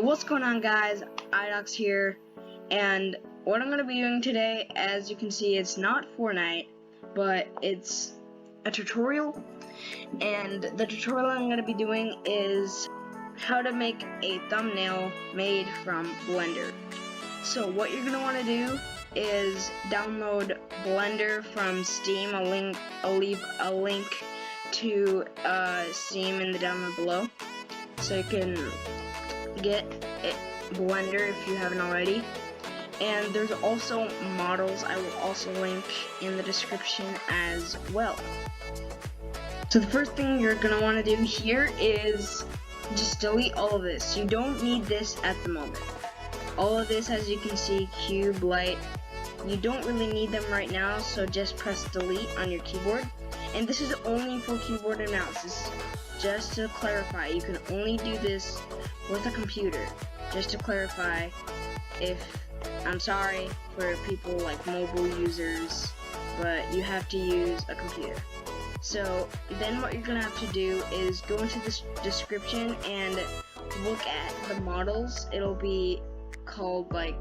What's going on, guys? Idox here, and what I'm going to be doing today, as you can see, it's not Fortnite, but it's a tutorial, and the tutorial I'm going to be doing is how to make a thumbnail made from Blender. So what you're going to want to do is download Blender from Steam. I'll leave a link to Steam in the download below, so you can get it, Blender if you haven't already. And there's also models I will also link in the description as well. So the first thing you're going to want to do here is just delete all of this. You don't need this at the moment. All of this, as you can see, cube, light, you don't really need them right now, so just press delete on your keyboard. And this is only for keyboard and mouse. This is just to clarify, you can only do this with a computer. Just to clarify, I'm sorry for people like mobile users, but you have to use a computer. So then what you're gonna have to do is go into this description and look at the models. It'll be called like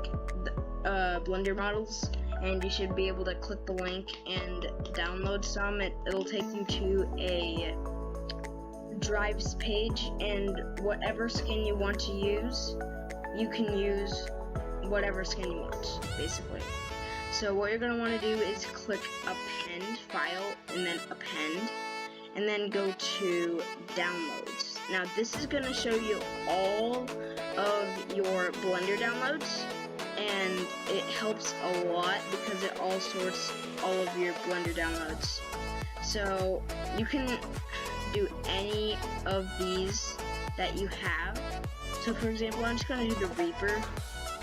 Blender models, and you should be able to click the link and download some. It'll take you to a drives page, and whatever skin you want to use, you can use whatever skin you want, basically. So what you're going to want to do is click append file and then append, and then go to downloads. Now this is going to show you all of your Blender downloads, and it helps a lot because it all sorts all of your Blender downloads. So you can do any of these that you have. So for example, I'm just going to do the Reaper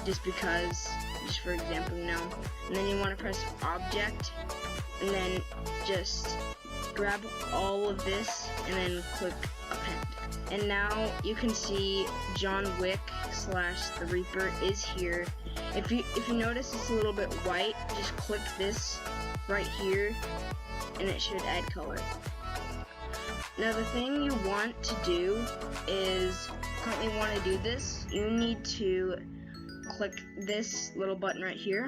just for example, you know. And then you want to press object, and then just grab all of this and then click append. And now you can see John Wick / the Reaper is here. If you notice it's a little bit white, just click this right here and it should add color. Now the thing you want to do is, currently want to do this, you need to click this little button right here.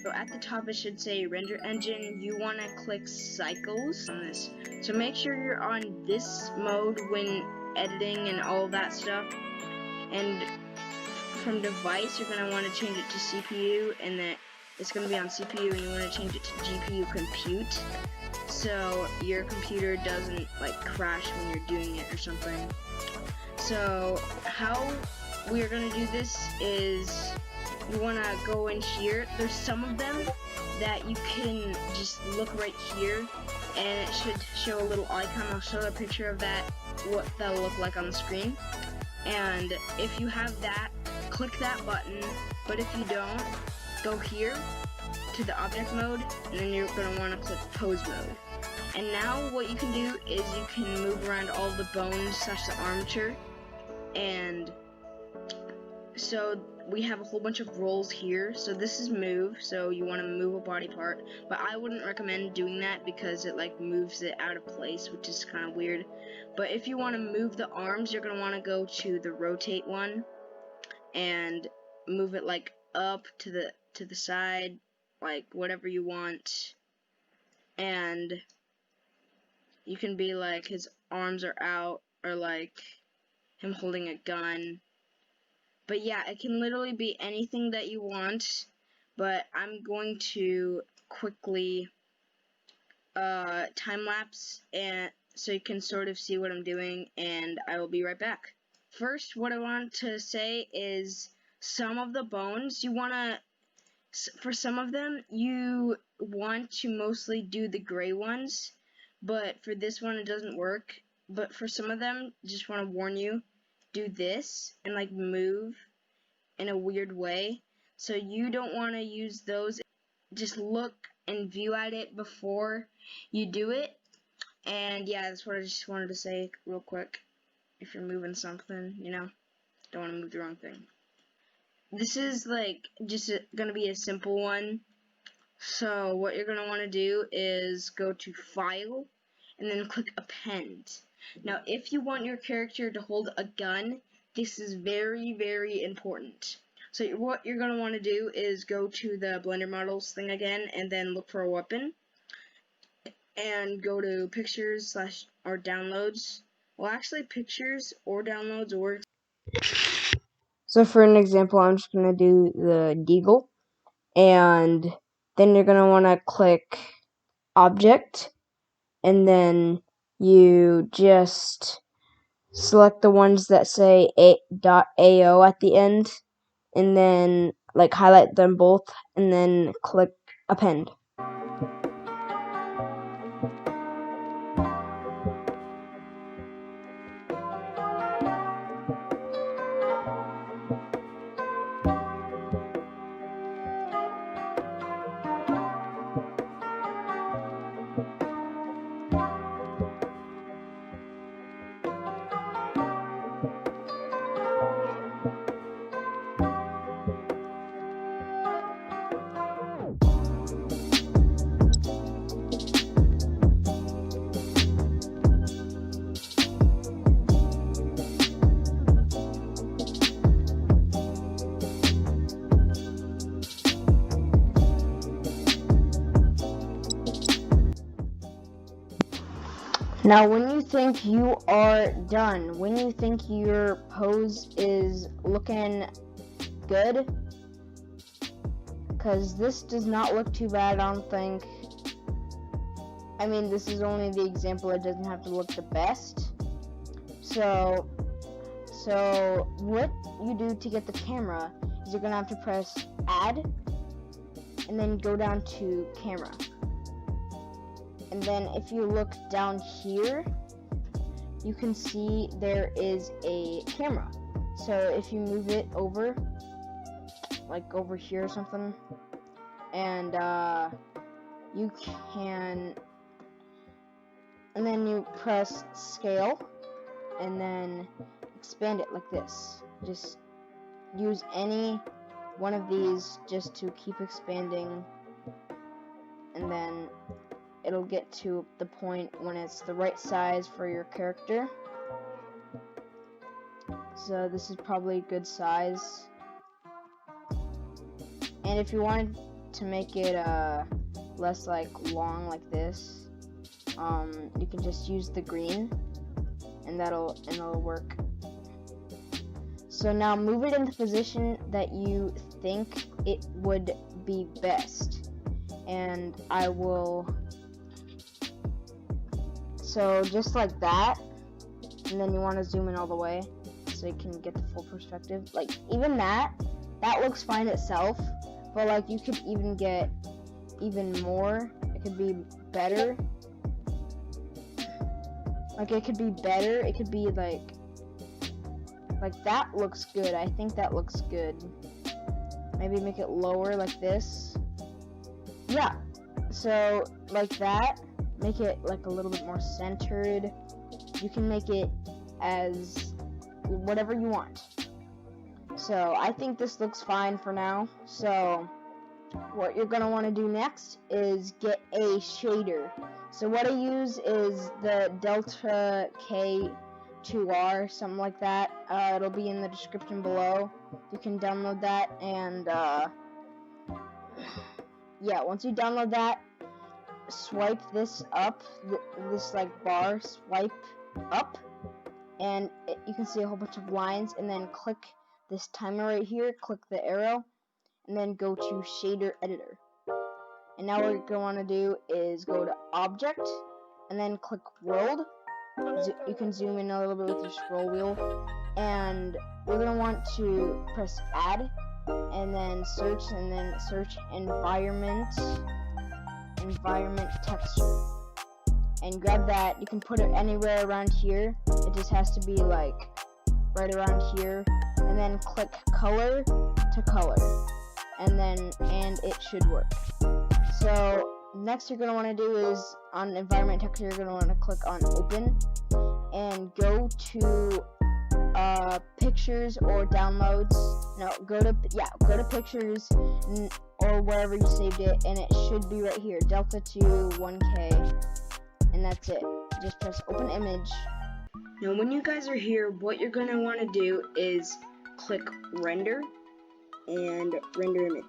So at the top it should say render engine. You want to click cycles on this. So make sure you're on this mode when editing and all that stuff. And from device, you're going to want to change it to CPU, and that it's going to be on CPU, and you want to change it to GPU compute, so your computer doesn't like crash when you're doing it or something. So how we're going to do this is, you want to go in here. There's some of them that you can just look right here, and it should show a little icon. I'll show a picture of that, what that'll look like on the screen. And if you have that, click that button, but if you don't, go here to the object mode, and then you're going to want to click pose mode. And now what you can do is you can move around all the bones / the armature. And so we have a whole bunch of rolls here. So this is move, so you want to move a body part, but I wouldn't recommend doing that because it like moves it out of place, which is kind of weird. But if you want to move the arms, you're going to want to go to the rotate one and move it like up to the side, like whatever you want. And you can be like his arms are out, or like him holding a gun. But yeah, it can literally be anything that you want. But I'm going to quickly time lapse, and so you can sort of see what I'm doing, and I will be right back. First, what I want to say is some of the bones, for some of them, you want to mostly do the gray ones, but for this one it doesn't work. But for some of them, just want to warn you, do this and like move in a weird way. So you don't want to use those. Just look and view at it before you do it. And yeah, that's what I just wanted to say real quick. If you're moving something, you know, don't want to move the wrong thing. This is like just gonna be a simple one. So what you're gonna want to do is go to File and then click Append. Now if you want your character to hold a gun, This is very, very important. So what you're going to want to do is go to the Blender models thing again, and then look for a weapon, and go to pictures / or downloads. Well, actually, pictures or downloads works. So for an example, I'm just going to do the deagle, and then you're going to want to click object, and then you just select the ones that say .ao at the end, and then like highlight them both, and then click append. Now, when you think you are done, when you think your pose is looking good, because this does not look too bad, I don't think. I mean, this is only the example, it doesn't have to look the best. So what you do to get the camera is you're going to have to press add, and then go down to camera. And then if you look down here, you can see there is a camera. So if you move it over, like over here or something, and you can, and then you press scale, and then expand it like this. Just use any one of these just to keep expanding, and then it'll get to the point when it's the right size for your character. So this is probably a good size. And if you wanted to make it less like long like this, you can just use the green, and it'll work. So now move it in the position that you think it would be best, and I will. So just like that, and then you want to zoom in all the way so you can get the full perspective. Like even that looks fine itself, but like you could even get even more. It could be better. Like it could be better. It could be like that looks good. I think that looks good. Maybe make it lower like this. Yeah. So like that. Make it like a little bit more centered. You can make it as whatever you want. So I think this looks fine for now. So what you're going to want to do next is get a shader. So what I use is the Delta K2R, something like that. It'll be in the description below. You can download that, and yeah, once you download that, swipe this up, this like bar, swipe up, and you can see a whole bunch of lines, and then click this timer right here, click the arrow, and then go to shader editor. And now what you're going to want to do is go to object, and then click world. You can zoom in a little bit with your scroll wheel, and we're going to want to press add, and then search environment texture, and grab that. You can put it anywhere around here. It just has to be like right around here, and then click color to color, and it should work. So next you're going to want to do is on environment texture, you're going to want to click on open and go to pictures or downloads. No, go to pictures or wherever you saved it, and it should be right here, Delta to 1K, and that's it. Just press open image, Now when you guys are here, what you're going to want to do is click render and render image.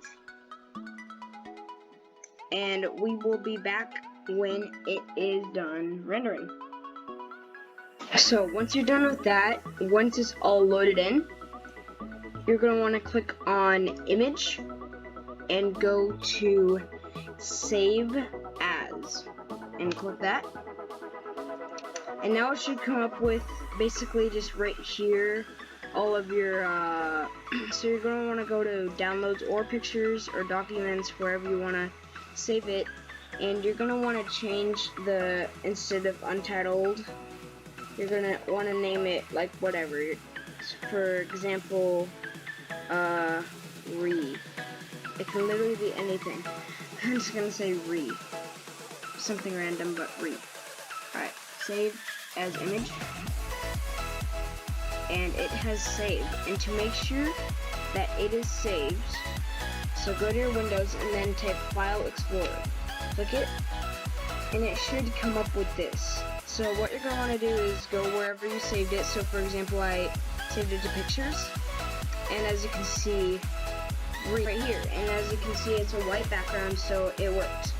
And we will be back when it is done rendering. So once you're done with that, once it's all loaded in, you're going to want to click on image and go to save as and click that. And now it should come up with basically just right here all of your so you're going to want to go to downloads or pictures or documents, wherever you want to save it, and you're going to want to change the, instead of untitled, you're going to want to name it like whatever. For example, re. It can literally be anything. I'm just going to say re. Something random, but re. Alright, save as image. And it has saved. And to make sure that it is saved, so go to your Windows and then type File Explorer. Click it, and it should come up with this. So what you're going to want to do is go wherever you saved it. So for example, I saved it to pictures, and as you can see, right here, and as you can see, it's a white background, so it works.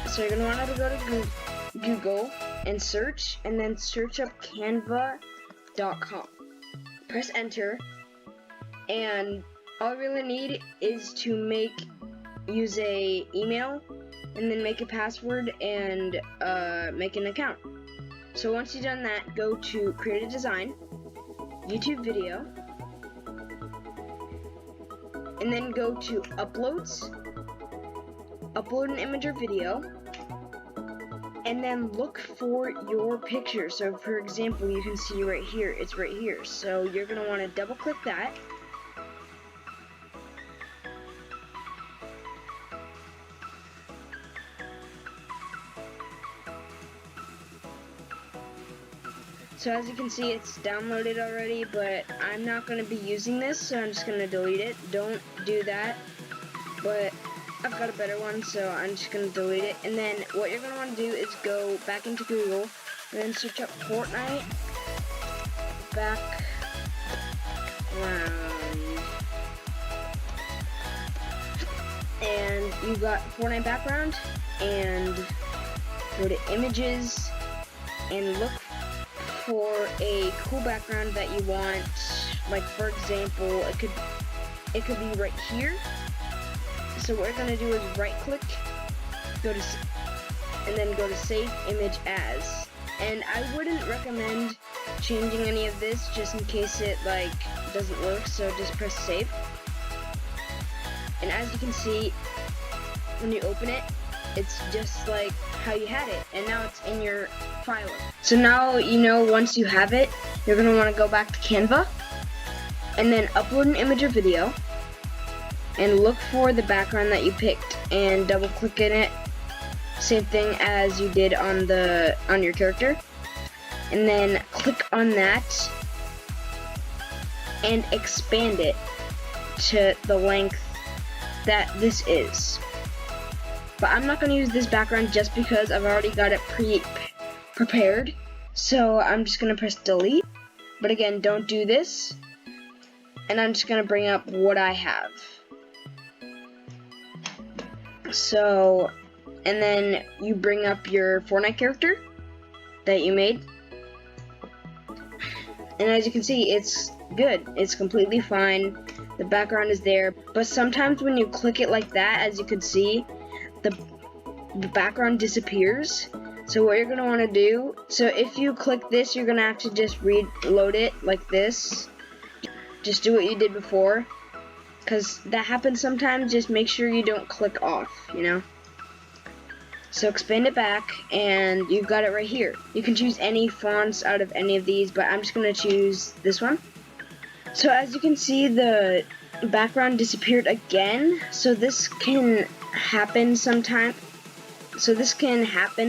So you're going to want to go to Google and search, and then search up canva.com. Press enter, and all you really need is to use a email, and then make a password and make an account. So once you've done that, go to create a design, YouTube video, and then go to uploads, upload an image or video, and then look for your picture. So for example, you can see right here, it's right here. So you're going to want to double click that. So as you can see, it's downloaded already, but I'm not going to be using this, so I'm just going to delete it. Don't do that, but I've got a better one, so I'm just going to delete it. And then what you're going to want to do is go back into Google, and then search up Fortnite background. And you got Fortnite background, and go to images, and look for a cool background that you want. Like for example, it could be right here. So what we're gonna do is right click, and then go to save image as. And I wouldn't recommend changing any of this just in case it like doesn't work. So just press save. And as you can see, when you open it, it's just like how you had it, and now it's in your file. So now you know, once you have it, you're going to want to go back to Canva, and then upload an image or video, and look for the background that you picked, and double click in it, same thing as you did on your character, and then click on that, and expand it to the length that this is. But I'm not going to use this background just because I've already got it prepared. So I'm just going to press delete. But again, don't do this. And I'm just going to bring up what I have. So, and then you bring up your Fortnite character that you made. And as you can see, it's good. It's completely fine. The background is there. But sometimes when you click it like that, as you can see, the background disappears. So what you're going to want to do, so if you click this, you're going to have to just reload it like this. Just do what you did before, because that happens sometimes. Just make sure you don't click off, you know. So expand it back, and you've got it right here. You can choose any fonts out of any of these, but I'm just going to choose this one. So as you can see, the background disappeared again. So this can happen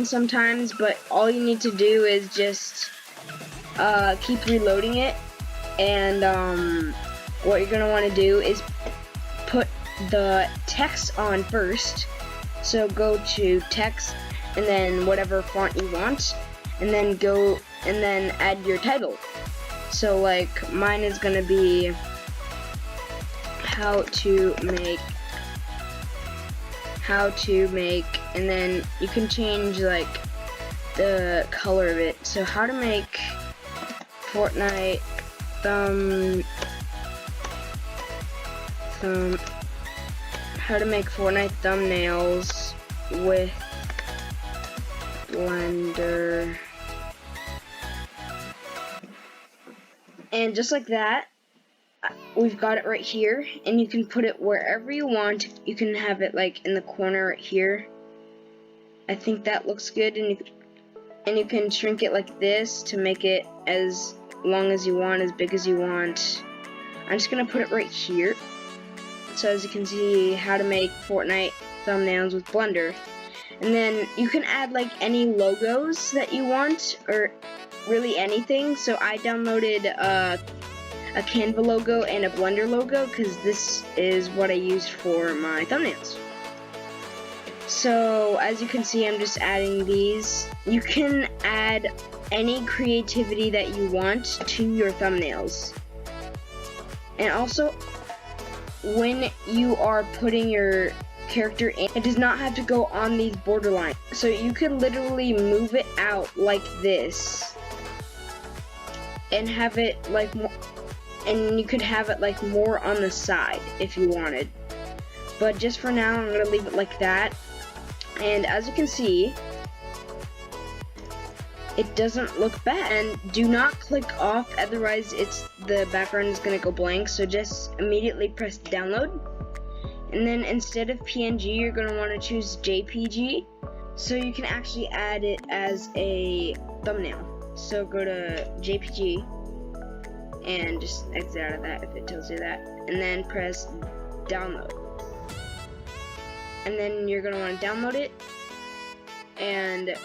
sometimes. But all you need to do is just keep reloading it. And what you're gonna want to do is put the text on first. So go to text, and then whatever font you want, and then go and then add your title. So like mine is gonna be how to make, and then you can change like the color of it. So how to make Fortnite how to make Fortnite thumbnails with Blender. And just like that, we've got it right here, and you can put it wherever you want. You can have it like in the corner right here. I think that looks good, and you can shrink it like this to make it as long as you want, as big as you want. I'm just gonna put it right here. So as you can see, how to make Fortnite thumbnails with Blender. And then you can add like any logos that you want, or really anything. So I downloaded a Canva logo and a Blender logo because this is what I used for my thumbnails. So as you can see, I'm just adding these. You can add any creativity that you want to your thumbnails. And also, when you are putting your character in, it does not have to go on these borderlines. So you can literally move it out like this and have it like more, and you could have it like more on the side if you wanted. But just for now, I'm gonna leave it like that. And as you can see, it doesn't look bad. And do not click off, otherwise the background is gonna go blank. So just immediately press download. And then instead of PNG, you're gonna wanna choose JPG, so you can actually add it as a thumbnail. So go to JPG and just exit out of that if it tells you that, and then press download. And then you're gonna wanna download it and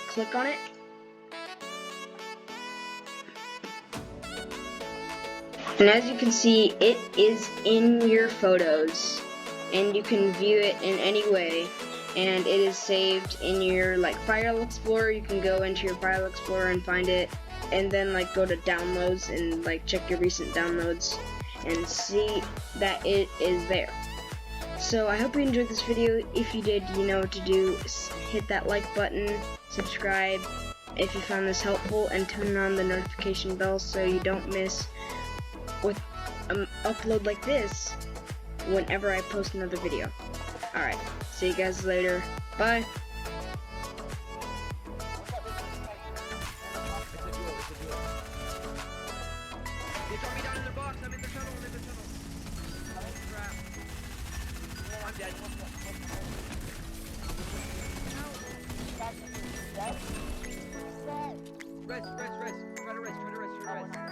click on it. And as you can see, it is in your photos, and you can view it in any way, and it is saved in your like File Explorer. You can go into your File Explorer and find it, and then like go to downloads and like check your recent downloads and see that it is there. So I hope you enjoyed this video. If you did, you know what to do. Hit that like button, subscribe if you found this helpful, and turn on the notification bell so you don't miss with an upload like this whenever I post another video. Alright, see you guys later. Bye. Rest. Try to rest.